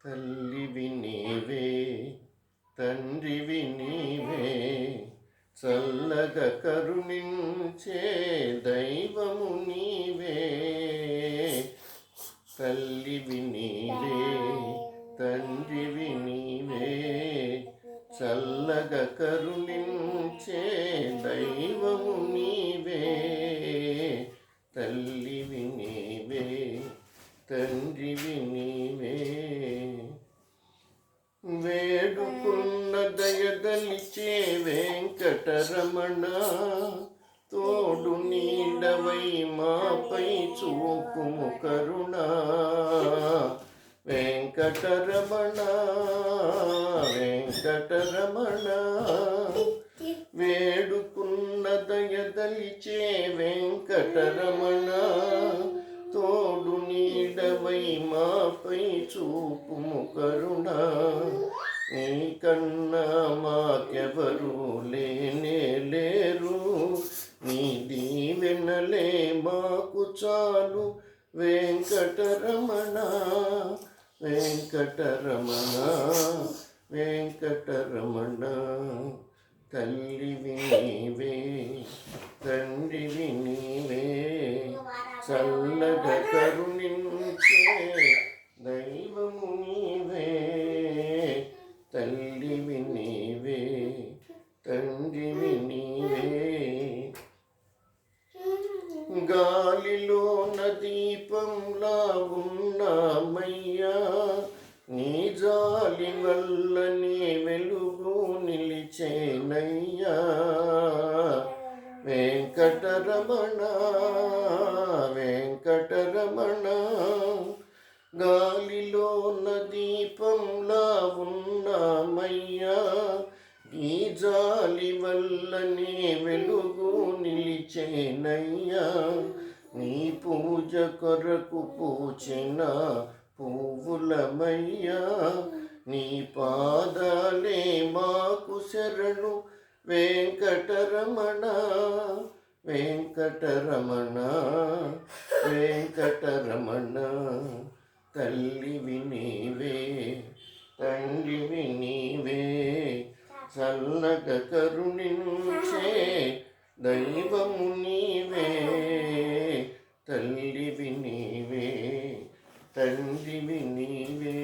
తల్లివి నీవే తండ్రివి నీవే చల్లగా కరుణించే దైవము నీవే. తల్లివి నీవే తండ్రివి నీవే చల్లగా కరుణించే దైవము నీవే. తల్లివి నీవే తండ్రివి నీవే. వేడుకున్న దయదలిచే వెంకటరమణ తోడు నీడవై మాపై చూపుము కరుణ. వెంకటరమణ వెంకటరమణ వేడుకున్న దయదలిచే వెంకటరమణ తోడు నీడవై మాపై చూపుము కరుణ. నీకన్నా మాకెవరు లేనే లేరు, నీ దీవెనలే మాకు చాలు. వెంకటరమణ వెంకటరమణ వెంకటరమణ తల్లివి నీవే తండ్రివి నీవే చల్లగా కరుణించే దైవము నీవే. తల్లివి నీవే తండ్రివి నీవే. గాలిలోన దీపంలా ఉన్నామయ్యా, నీ జాలి వల్ల నీ వెలుగు నిలిచేనయ్యా. వెంకటరమణ వెంకటరమణ గాలిలోన దీపంలా ఉన్నామయ్యా, ఈ జాలి వల్ల నీ వెలుగు నిలిచేనయ్యా. నీ పూజ కొరకు పూచిన పువ్వులమయ్యా, నీ పాదాలే మాకు శరణు. వెంకటరమణ వెంకటరమణ వెంకటరమణ తల్లివి నీవే తండ్రివి నీవే చల్లగా కరుణించే దైవము నీవే. తల్లివి నీవే తండ్రివి నీవే.